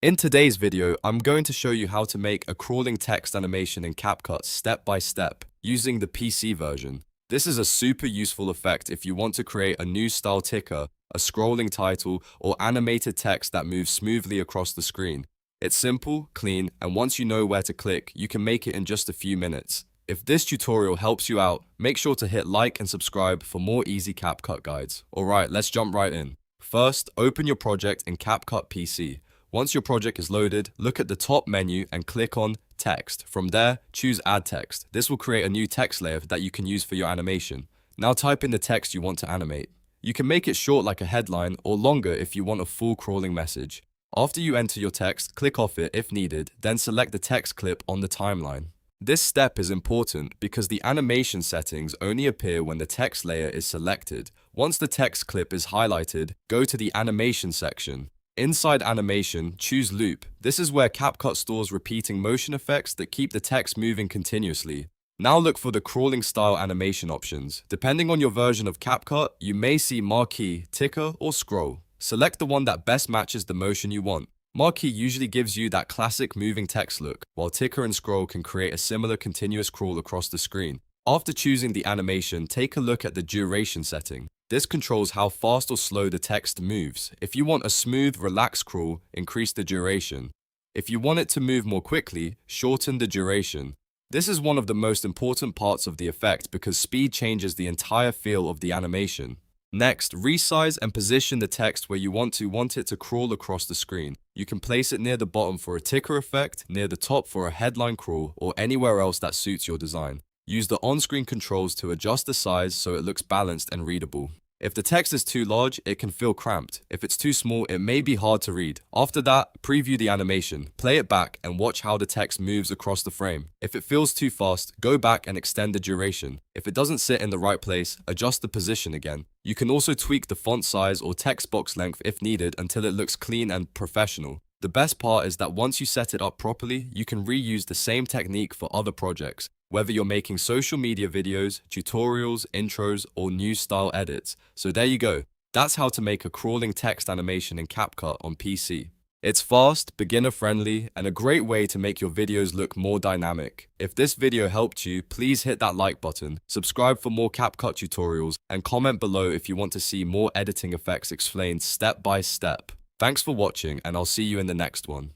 In today's video, I'm going to show you how to make a crawling text animation in CapCut step by step using the PC version. This is a super useful effect if you want to create a new style ticker, a scrolling title, or animated text that moves smoothly across the screen. It's simple, clean, and once you know where to click, you can make it in just a few minutes. If this tutorial helps you out, make sure to hit like and subscribe for more easy CapCut guides. Alright, let's jump right in. First, open your project in CapCut PC. Once your project is loaded, look at the top menu and click on Text. From there, choose Add Text. This will create a new text layer that you can use for your animation. Now type in the text you want to animate. You can make it short like a headline or longer if you want a full crawling message. After you enter your text, click off it if needed, then select the text clip on the timeline. This step is important because the animation settings only appear when the text layer is selected. Once the text clip is highlighted, go to the Animation section. Inside Animation, choose Loop. This is where CapCut stores repeating motion effects that keep the text moving continuously. Now look for the crawling style animation options. Depending on your version of CapCut, you may see Marquee, Ticker, or Scroll. Select the one that best matches the motion you want. Marquee usually gives you that classic moving text look, while Ticker and Scroll can create a similar continuous crawl across the screen. After choosing the animation, take a look at the duration setting. This controls how fast or slow the text moves. If you want a smooth, relaxed crawl, increase the duration. If you want it to move more quickly, shorten the duration. This is one of the most important parts of the effect because speed changes the entire feel of the animation. Next, resize and position the text where you want it to crawl across the screen. You can place it near the bottom for a ticker effect, near the top for a headline crawl, or anywhere else that suits your design. Use the on-screen controls to adjust the size so it looks balanced and readable. If the text is too large, it can feel cramped. If it's too small, it may be hard to read. After that, preview the animation, play it back, and watch how the text moves across the frame. If it feels too fast, go back and extend the duration. If it doesn't sit in the right place, adjust the position again. You can also tweak the font size or text box length if needed until it looks clean and professional. The best part is that once you set it up properly, you can reuse the same technique for other projects. Whether you're making social media videos, tutorials, intros, or new style edits. So there you go. That's how to make a crawling text animation in CapCut on PC. It's fast, beginner-friendly, and a great way to make your videos look more dynamic. If this video helped you, please hit that like button, subscribe for more CapCut tutorials, and comment below if you want to see more editing effects explained step by step. Thanks for watching, and I'll see you in the next one.